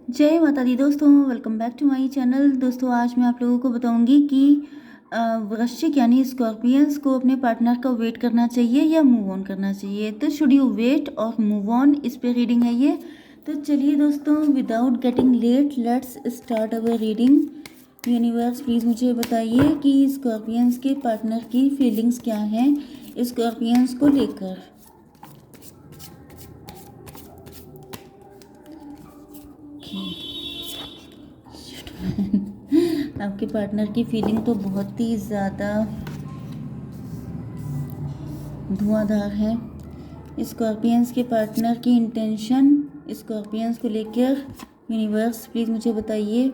जय माता दी दोस्तों, welcome back to my channel. दोस्तों आज मैं आप लोगों को बताऊंगी कि वृश्चिक यानी स्कॉर्पियंस को अपने पार्टनर का वेट करना चाहिए या मूव ऑन करना चाहिए। तो शुड यू वेट और मूव ऑन, इस पे रीडिंग है ये। तो चलिए दोस्तों, without getting let let's start our reading. Universe please मुझे बताइए कि स्कॉर्पियंस के पार्टनर की फीलिंग्स क्या हैं स्कॉर्पियंस को लेकर। आपके पार्टनर की फीलिंग तो बहुत ही ज़्यादा धुआंधार है। स्कॉर्पियंस के पार्टनर की इंटेंशन स्कॉर्पियंस को लेकर यूनिवर्स प्लीज़ मुझे बताइए।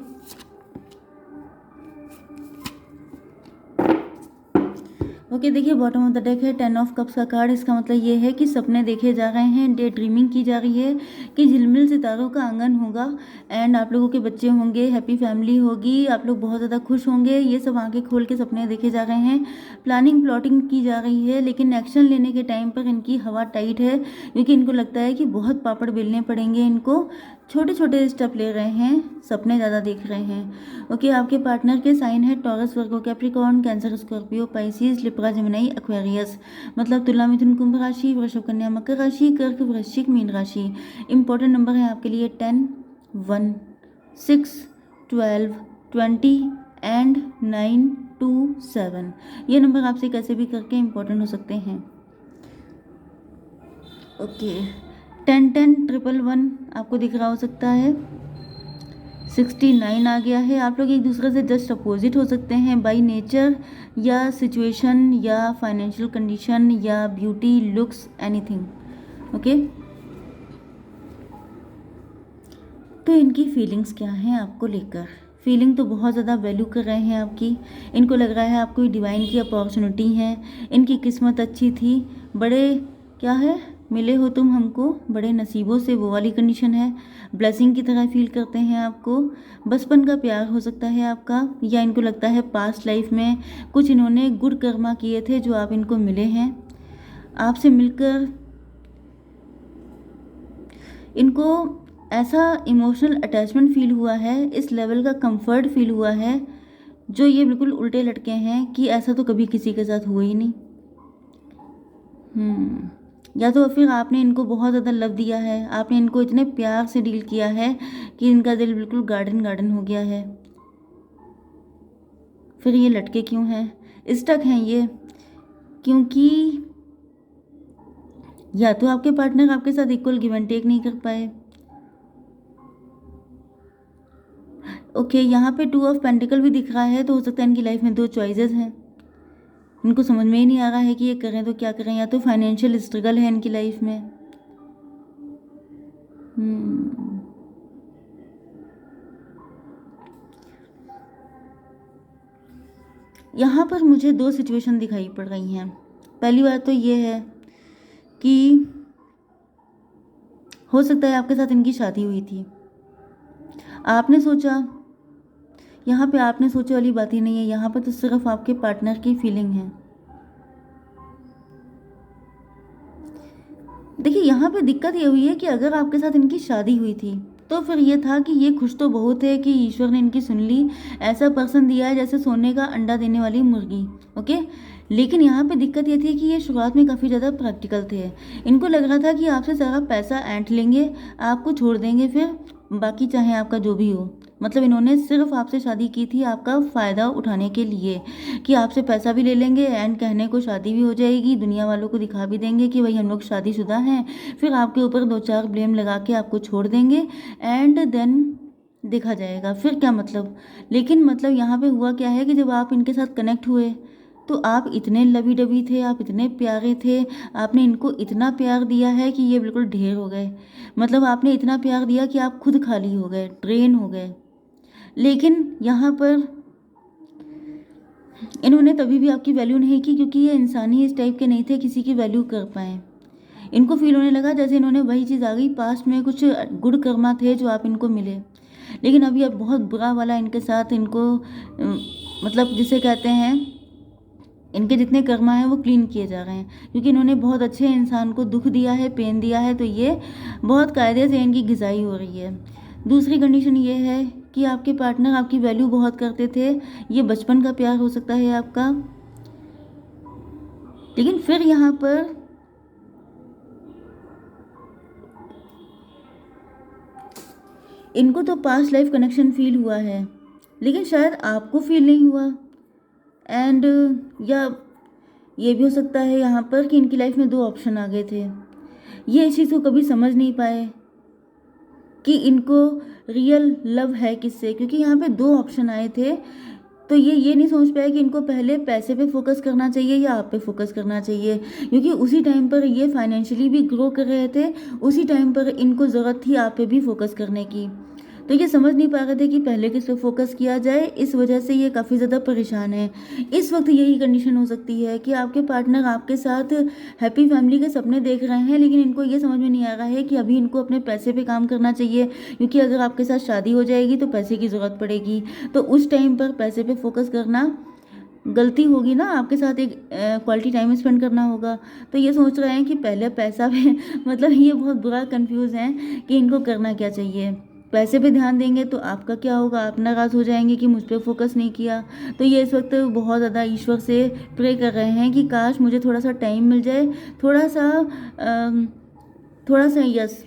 ओके देखिए, बॉटम ऑफ द डेक है 10 ऑफ कप्स का कार्ड। इसका मतलब ये है कि सपने देखे जा रहे हैं, डे ड्रीमिंग की जा रही है कि झिलमिल सितारों का आंगन होगा एंड आप लोगों के बच्चे होंगे, हैप्पी फैमिली होगी, आप लोग बहुत ज़्यादा खुश होंगे। ये सब आंखें खोल के सपने देखे जा रहे हैं। प्लानिंग प्लॉटिंग की जा रही है, लेकिन एक्शन लेने के टाइम पर इनकी हवा टाइट है क्योंकि इनको लगता है कि बहुत पापड़ बेलने पड़ेंगे इनको। छोटे छोटे स्टेप ले रहे हैं, सपने ज़्यादा देख रहे हैं। ओके आपके पार्टनर के साइन है Taurus, Virgo, Capricorn, Cancer, Scorpio, Pisces, Libra, Gemini, Aquarius. मतलब तुला, मिथुन, कुंभ राशि, वृषभ, कन्या, मकर राशि, कर्क, वृश्चिक, मीन राशि। इंपॉर्टेंट नंबर है आपके लिए 10, 1, 6, 12, 20 एंड 9, 2, 7। ये नंबर आपसे कैसे भी करके इंपॉर्टेंट हो सकते हैं। ओके 10, 10, 111 आपको दिख रहा हो सकता है। 69 आ गया है। आप लोग एक दूसरे से जस्ट अपोजिट हो सकते हैं बाय नेचर या सिचुएशन या फाइनेंशियल कंडीशन या ब्यूटी, लुक्स, एनीथिंग। ओके तो इनकी फीलिंग्स क्या हैं आपको लेकर। फीलिंग तो बहुत ज़्यादा वैल्यू कर रहे हैं आपकी। इनको लग रहा है आपको डिवाइन की अपॉर्चुनिटी है, इनकी किस्मत अच्छी थी, बड़े क्या है मिले हो तुम हमको बड़े नसीबों से, वो वाली कंडीशन है। ब्लेसिंग की तरह फील करते हैं आपको। बचपन का प्यार हो सकता है आपका, या इनको लगता है पास्ट लाइफ में कुछ इन्होंने गुड कर्मा किए थे जो आप इनको मिले हैं। आपसे मिलकर इनको ऐसा इमोशनल अटैचमेंट फील हुआ है, इस लेवल का कंफर्ट फील हुआ है जो ये बिल्कुल उल्टे लटके हैं कि ऐसा तो कभी किसी के साथ हुआ ही नहीं। या तो फिर आपने इनको बहुत ज़्यादा लव दिया है, आपने इनको इतने प्यार से डील किया है कि इनका दिल बिल्कुल गार्डन गार्डन हो गया है। फिर ये लटके क्यों हैं, स्टक हैं ये, क्योंकि या तो आपके पार्टनर आपके साथ इक्वल गिव एंड टेक नहीं कर पाए। ओके यहाँ पे 2 ऑफ पेंटिकल भी दिख रहा है, तो हो सकता है इनकी लाइफ में 2 चॉइसेस हैं। इनको समझ में ही नहीं आ रहा है कि ये करें तो क्या करें। या तो फाइनेंशियल स्ट्रगल है इनकी लाइफ में। यहाँ पर मुझे 2 सिचुएशन दिखाई पड़ रही हैं। पहली बात तो ये है कि हो सकता है आपके साथ इनकी शादी हुई थी, आपने सोचा, यहाँ पे आपने सोचे वाली बात ही नहीं है, यहाँ पर तो सिर्फ आपके पार्टनर की फीलिंग है। देखिए यहाँ पे दिक्कत ये हुई है कि अगर आपके साथ इनकी शादी हुई थी तो फिर ये था कि ये खुश तो बहुत है कि ईश्वर ने इनकी सुन ली, ऐसा पर्सन दिया है जैसे सोने का अंडा देने वाली मुर्गी। ओके लेकिन यहाँ पे दिक्कत ये थी कि ये शुरुआत में काफ़ी ज़्यादा प्रैक्टिकल थे। इनको लग रहा था कि आपसे सारा पैसा ऐंठ लेंगे, आपको छोड़ देंगे, फिर बाकी चाहे आपका जो भी हो। मतलब इन्होंने सिर्फ आपसे शादी की थी आपका फ़ायदा उठाने के लिए, कि आपसे पैसा भी ले लेंगे एंड कहने को शादी भी हो जाएगी, दुनिया वालों को दिखा भी देंगे कि भाई हम लोग शादीशुदा हैं, फिर आपके ऊपर 2-4 ब्लेम लगा के आपको छोड़ देंगे एंड देन देखा जाएगा फिर क्या मतलब। लेकिन मतलब यहाँ पे हुआ क्या है कि जब आप इनके साथ कनेक्ट हुए तो आप इतने लवी डबी थे, आप इतने प्यारे थे, आपने इनको इतना प्यार दिया है कि ये बिल्कुल ढेर हो गए। मतलब आपने इतना प्यार दिया कि आप खुद खाली हो गए, ड्रेन हो गए। लेकिन यहाँ पर इन्होंने तभी भी आपकी वैल्यू नहीं की क्योंकि ये इंसान ही इस टाइप के नहीं थे किसी की वैल्यू कर पाए। इनको फील होने लगा जैसे इन्होंने वही चीज़ आ गई, पास्ट में कुछ गुड कर्मा थे जो आप इनको मिले, लेकिन अभी अब बहुत बुरा वाला इनके साथ इनको मतलब जिसे कहते हैं इनके जितने कर्मा हैं वो क्लीन किए जा रहे हैं, क्योंकि इन्होंने बहुत अच्छे इंसान को दुख दिया है, पेन दिया है, तो ये बहुत कायदे से इनकी गिजाई हो रही है। दूसरी कंडीशन ये है कि आपके पार्टनर आपकी वैल्यू बहुत करते थे, ये बचपन का प्यार हो सकता है आपका। लेकिन फिर यहाँ पर इनको तो पास्ट लाइफ कनेक्शन फील हुआ है, लेकिन शायद आपको फील नहीं हुआ। एंड या ये भी हो सकता है यहाँ पर कि इनकी लाइफ में दो ऑप्शन आ गए थे, ये इस चीज़ को कभी समझ नहीं पाए कि इनको रियल लव है किससे, क्योंकि यहाँ पे दो ऑप्शन आए थे। तो ये नहीं समझ पाया कि इनको पहले पैसे पे फोकस करना चाहिए या आप पे फोकस करना चाहिए, क्योंकि उसी टाइम पर ये फाइनेंशियली भी ग्रो कर रहे थे, उसी टाइम पर इनको ज़रूरत थी आप पे भी फोकस करने की। तो ये समझ नहीं पा रहे थे कि पहले किस पे फोकस किया जाए, इस वजह से ये काफ़ी ज़्यादा परेशान है। इस वक्त यही कंडीशन हो सकती है कि आपके पार्टनर आपके साथ हैप्पी फैमिली के सपने देख रहे हैं, लेकिन इनको ये समझ में नहीं आ रहा है कि अभी इनको अपने पैसे पे काम करना चाहिए, क्योंकि अगर आपके साथ शादी हो जाएगी तो पैसे की ज़रूरत पड़ेगी। तो उस टाइम पर पैसे पे फोकस करना गलती होगी ना, आपके साथ एक क्वालिटी टाइम स्पेंड करना होगा। तो ये सोच रहे हैं कि पहले पैसा पे मतलब ये बहुत बुरा कंफ्यूज हैं कि इनको करना क्या चाहिए। पैसे पे ध्यान देंगे तो आपका क्या होगा, आप नाराज़ हो जाएंगे कि मुझ पर फोकस नहीं किया। तो ये इस वक्त बहुत ज़्यादा ईश्वर से प्रे कर रहे हैं कि काश मुझे थोड़ा सा टाइम मिल जाए, थोड़ा सा यस,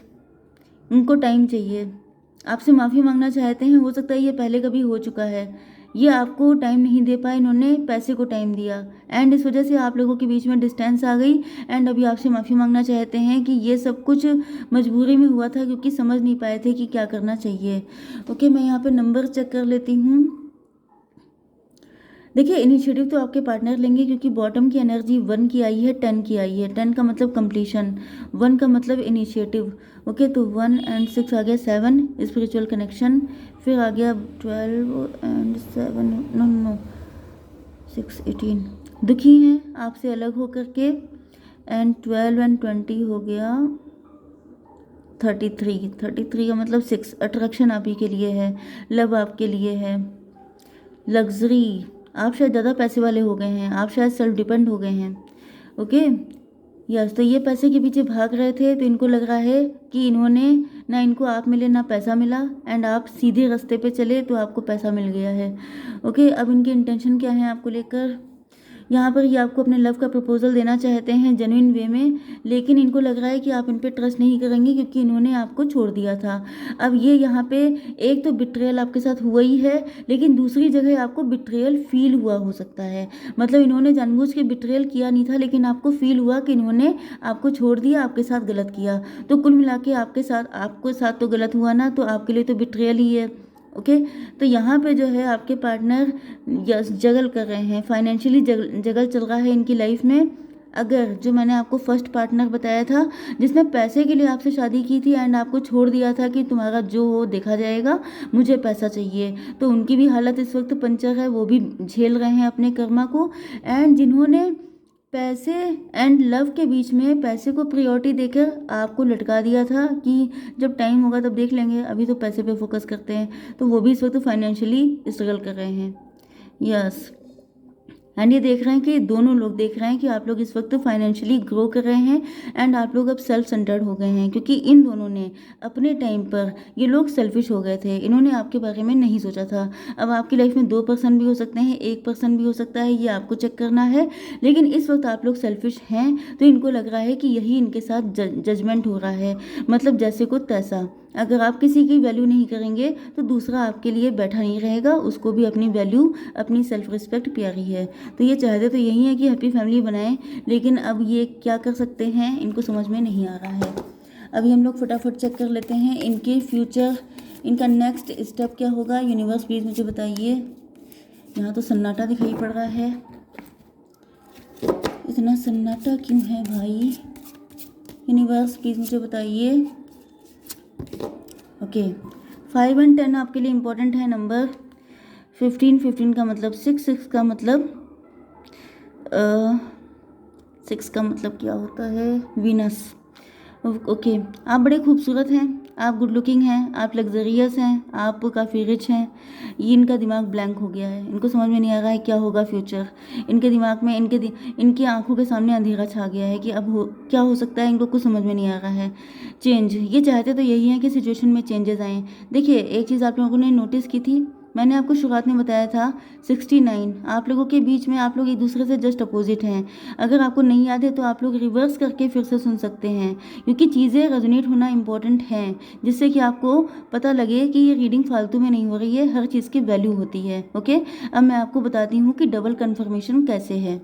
उनको टाइम चाहिए। आपसे माफ़ी मांगना चाहते हैं, हो सकता है ये पहले कभी हो चुका है, ये आपको टाइम नहीं दे पाए, इन्होंने पैसे को टाइम दिया एंड इस वजह से आप लोगों के बीच में डिस्टेंस आ गई। एंड अभी आपसे माफ़ी मांगना चाहते हैं कि ये सब कुछ मजबूरी में हुआ था, क्योंकि समझ नहीं पाए थे कि क्या करना चाहिए। ओके, मैं यहाँ पे नंबर चेक कर लेती हूँ। देखिए, इनिशिएटिव तो आपके पार्टनर लेंगे, क्योंकि बॉटम की एनर्जी 1 की आई है, 10 की आई है। 10 का मतलब कंप्लीशन, 1 का मतलब इनिशिएटिव। ओके, तो 1 एंड 6 आ गया 7 स्पिरिचुअल कनेक्शन, फिर आ गया 12 एंड 7 नो 6 18 दुखी हैं आपसे अलग होकर के, एंड 12 एंड 20 हो गया 33 का मतलब 6 अट्रैक्शन आप ही के लिए है, लव आपके लिए है, लग्जरी, आप शायद ज़्यादा पैसे वाले हो गए हैं, आप शायद सेल्फ डिपेंड हो गए हैं। ओके यस, तो ये पैसे के पीछे भाग रहे थे, तो इनको लग रहा है कि इन्होंने ना, इनको आप मिले ना पैसा मिला, एंड आप सीधे रास्ते पे चले तो आपको पैसा मिल गया है। ओके, अब इनके इंटेंशन क्या है आपको लेकर, यहाँ पर ये आपको अपने लव का प्रपोजल देना चाहते हैं जेन्युइन वे में, लेकिन इनको लग रहा है कि आप इन पे ट्रस्ट नहीं करेंगे, क्योंकि इन्होंने आपको छोड़ दिया था। अब ये यहाँ पे एक तो बिट्रेयल आपके साथ हुआ ही है, लेकिन दूसरी जगह आपको बिट्रेयल फील हुआ हो सकता है। मतलब इन्होंने जानबूझ के बिट्रेयल किया नहीं था, लेकिन आपको फील हुआ कि इन्होंने आपको छोड़ दिया, आपके साथ गलत किया। तो कुल मिला के आपके साथ तो गलत हुआ ना, तो आपके लिए तो बिट्रेयल ही है। ओके, तो यहाँ पे जो है आपके पार्टनर जगल कर रहे हैं, फाइनेंशियली जगल चल रहा है इनकी लाइफ में। अगर जो मैंने आपको फर्स्ट पार्टनर बताया था, जिसने पैसे के लिए आपसे शादी की थी एंड आपको छोड़ दिया था कि तुम्हारा जो हो देखा जाएगा, मुझे पैसा चाहिए, तो उनकी भी हालत इस वक्त पंचर है, वो भी झेल रहे हैं अपने कर्मा को। एंड जिन्होंने पैसे एंड लव के बीच में पैसे को प्रायोरिटी देकर आपको लटका दिया था कि जब टाइम होगा तब देख लेंगे, अभी तो पैसे पे फोकस करते हैं, तो वो भी इस वक्त फाइनेंशियली स्ट्रगल कर रहे हैं। यस, एंड ये देख रहे हैं कि दोनों लोग देख रहे हैं कि आप लोग इस वक्त फाइनेंशियली ग्रो कर रहे हैं, एंड आप लोग अब सेल्फ सेंटर्ड हो गए हैं, क्योंकि इन दोनों ने अपने टाइम पर, ये लोग सेल्फिश हो गए थे, इन्होंने आपके बारे में नहीं सोचा था। अब आपकी लाइफ में 2 पर्सन भी हो सकते हैं, 1 पर्सन भी हो सकता है, ये आपको चेक करना है। लेकिन इस वक्त आप लोग सेल्फिश हैं, तो इनको लग रहा है कि यही इनके साथ जजमेंट हो रहा है, मतलब जैसे को तैसा। अगर आप किसी की वैल्यू नहीं करेंगे तो दूसरा आपके लिए बैठा नहीं रहेगा, उसको भी अपनी वैल्यू, अपनी सेल्फ रिस्पेक्ट प्यारी है। तो ये चाहते तो यही है कि हैप्पी फैमिली बनाएं, लेकिन अब ये क्या कर सकते हैं इनको समझ में नहीं आ रहा है। अभी हम लोग फटाफट चेक कर लेते हैं इनके फ्यूचर, इनका नेक्स्ट स्टेप क्या होगा। यूनिवर्स प्लीज़ मुझे बताइए। यहाँ तो सन्नाटा दिखाई पड़ रहा है, इतना सन्नाटा क्यों है भाई। यूनिवर्स प्लीज़ मुझे बताइए। ओके, 5 एंड 10 आपके लिए इम्पोर्टेंट है नंबर। 15 का मतलब 6 का मतलब 6 का मतलब क्या होता है, वीनस। ओके, आप बड़े खूबसूरत हैं, आप गुड लुकिंग हैं, आप लग्जरियस हैं, आप काफ़ी रिच हैं। ये इनका दिमाग ब्लैंक हो गया है, इनको समझ में नहीं आ रहा है क्या होगा फ्यूचर। इनके दिमाग में इनकी आंखों के सामने अंधेरा छा गया है कि अब क्या हो सकता है, इनको कुछ समझ में नहीं आ रहा है। चेंज ये चाहते तो यही है कि सिचुएशन में चेंजेस आएँ। देखिए एक चीज़ आप लोगों ने नोटिस की थी, मैंने आपको शुरुआत में बताया था 69 आप लोगों के बीच में, आप लोग एक दूसरे से जस्ट अपोजिट हैं। अगर आपको नहीं याद है तो आप लोग रिवर्स करके फिर से सुन सकते हैं, क्योंकि चीज़ें रेजोनेट होना इंपॉर्टेंट है, जिससे कि आपको पता लगे कि ये रीडिंग फालतू में नहीं हो रही है, हर चीज़ की वैल्यू होती है। ओके, अब मैं आपको बताती हूँ कि डबल कन्फर्मेशन कैसे है।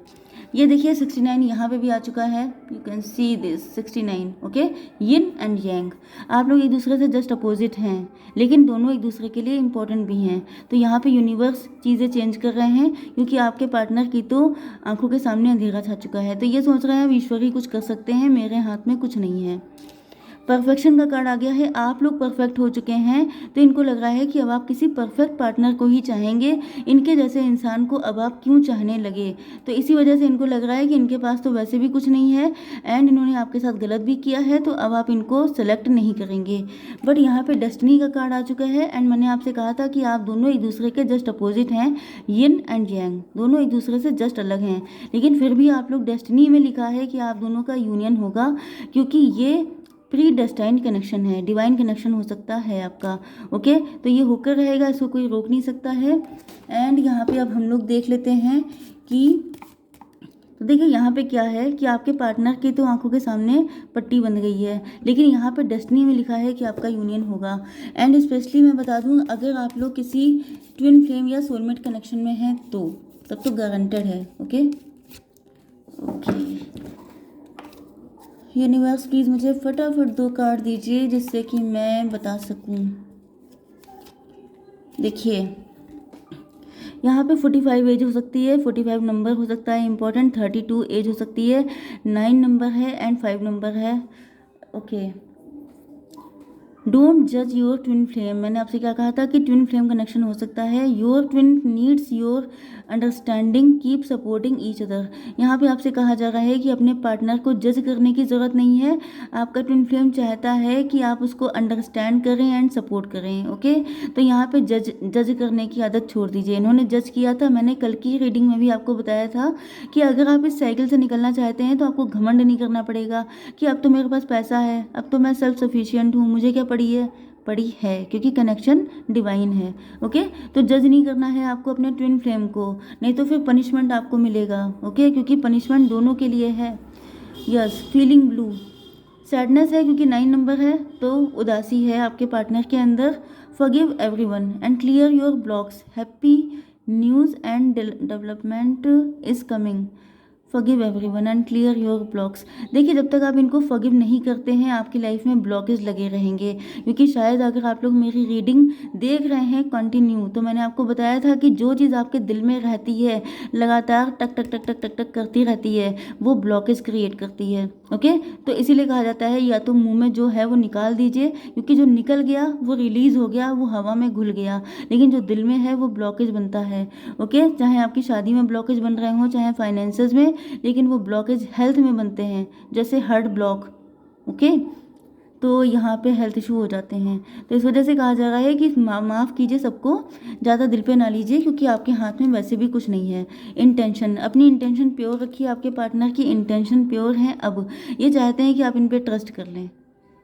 ये देखिए 69 यहाँ पे भी आ चुका है, you can see this 69। Okay, yin and yang, आप लोग एक दूसरे से जस्ट अपोजिट हैं, लेकिन दोनों एक दूसरे के लिए इम्पोर्टेंट भी हैं। तो यहाँ पे यूनिवर्स चीज़ें चेंज कर रहे हैं, क्योंकि आपके पार्टनर की तो आंखों के सामने अंधेरा छा चुका है, तो ये सोच रहे हैं अब ईश्वर ही कुछ कर सकते हैं, मेरे हाथ में कुछ नहीं है। परफेक्शन का कार्ड आ गया है, आप लोग परफेक्ट हो चुके हैं, तो इनको लग रहा है कि अब आप किसी परफेक्ट पार्टनर को ही चाहेंगे, इनके जैसे इंसान को अब आप क्यों चाहने लगे। तो इसी वजह से इनको लग रहा है कि इनके पास तो वैसे भी कुछ नहीं है एंड इन्होंने आपके साथ गलत भी किया है, तो अब आप इनको सेलेक्ट नहीं करेंगे। बट यहाँ पे डेस्टिनी का कार्ड आ चुका है एंड मैंने आपसे कहा था कि आप दोनों एक दूसरे के जस्ट अपोजिट हैं, यिन एंड यांग, दोनों एक दूसरे से जस्ट अलग हैं, लेकिन फिर भी आप लोग डेस्टिनी में लिखा है कि आप दोनों का यूनियन होगा, क्योंकि ये प्री डेस्टाइन्ड कनेक्शन है, डिवाइन कनेक्शन हो सकता है आपका। ओके, तो ये होकर रहेगा, इसको कोई रोक नहीं सकता है। एंड यहाँ पे अब हम लोग देख लेते हैं कि, तो देखिए यहाँ पे क्या है कि आपके पार्टनर की तो आंखों के सामने पट्टी बन गई है, लेकिन यहाँ पे डेस्टिनी में लिखा है कि आपका यूनियन होगा। एंड स्पेशली मैं बता दूँ, अगर आप लोग किसी ट्विन फ्लेम या सोलमेट कनेक्शन में हैं तो तब तो गारंटेड है। ओके ओके, यूनिवर्स प्लीज़ मुझे फटाफट 2 कार्ड दीजिए जिससे कि मैं बता सकूं। देखिए यहाँ पे 45 एज हो सकती है, 45 नंबर हो सकता है इंपॉर्टेंट, 32 एज हो सकती है, 9 नंबर है एंड 5 नंबर है। ओके, डोंट जज योर ट्विन फ्लेम, मैंने आपसे क्या कहा था कि ट्विन फ्लेम कनेक्शन हो सकता है। Your twin needs your understanding, keep supporting each other, यहाँ पे आपसे कहा जा रहा है कि अपने पार्टनर को जज करने की ज़रूरत नहीं है, आपका ट्विन फ्लेम चाहता है कि आप उसको अंडरस्टैंड करें एंड सपोर्ट करें। ओके, तो यहाँ पे जज करने की आदत छोड़ दीजिए। इन्होंने जज किया था, मैंने कल की रीडिंग में भी आपको बताया था कि अगर आप इस साइकिल से निकलना चाहते हैं तो आपको घमंड नहीं करना पड़ेगा कि अब तो मेरे पास पैसा है, अब तो मैं सेल्फ सफिशिएंट हूँ, मुझे क्या पड़ी है, क्योंकि कनेक्शन डिवाइन है। ओके, तो जज नहीं करना है आपको अपने ट्विन फ्लेम को, नहीं तो फिर पनिशमेंट आपको मिलेगा। ओके, क्योंकि पनिशमेंट दोनों के लिए है। यस, फीलिंग ब्लू, सैडनेस है क्योंकि 9 नंबर है, तो उदासी है आपके पार्टनर के अंदर। Forgive everyone and clear your blocks, happy news and development is coming. Forgive everyone and clear your blocks, देखिए जब तक आप इनको फॉरगिव नहीं करते हैं आपकी लाइफ में ब्लॉकेज लगे रहेंगे, क्योंकि शायद अगर आप लोग मेरी रीडिंग देख रहे हैं कंटिन्यू, तो मैंने आपको बताया था कि जो चीज़ आपके दिल में रहती है लगातार टक टक टक टक टक टक करती रहती है, वो ब्लॉकेज क्रिएट करती है। ओके, तो इसीलिए कहा जाता है या तो मुंह में जो है वो निकाल दीजिए, क्योंकि जो निकल गया वो रिलीज़ हो गया, वो हवा में घुल गया, लेकिन जो दिल में है वो ब्लॉकेज बनता है। ओके, चाहे आपकी शादी में ब्लॉकेज बन रहे हों, चाहे फाइनेंसेस में, लेकिन वो ब्लॉकेज हेल्थ में बनते हैं, जैसे हार्ट ब्लॉक। ओके, तो यहाँ पे हेल्थ इशू हो जाते हैं, तो इस वजह से कहा जा रहा है कि माफ़ कीजिए सबको, ज़्यादा दिल पे ना लीजिए, क्योंकि आपके हाथ में वैसे भी कुछ नहीं है। इंटेंशन, अपनी इंटेंशन प्योर रखिए, आपके पार्टनर की इंटेंशन प्योर है। अब ये चाहते हैं कि आप इन पर ट्रस्ट कर लें,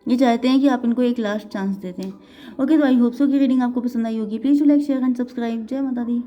ये चाहते हैं कि आप इनको एक लास्ट चांस दे दें। ओके, तो आई होप सो कि रीडिंग आपको पसंद आई होगी। Please do like share and subscribe. जय माता दी।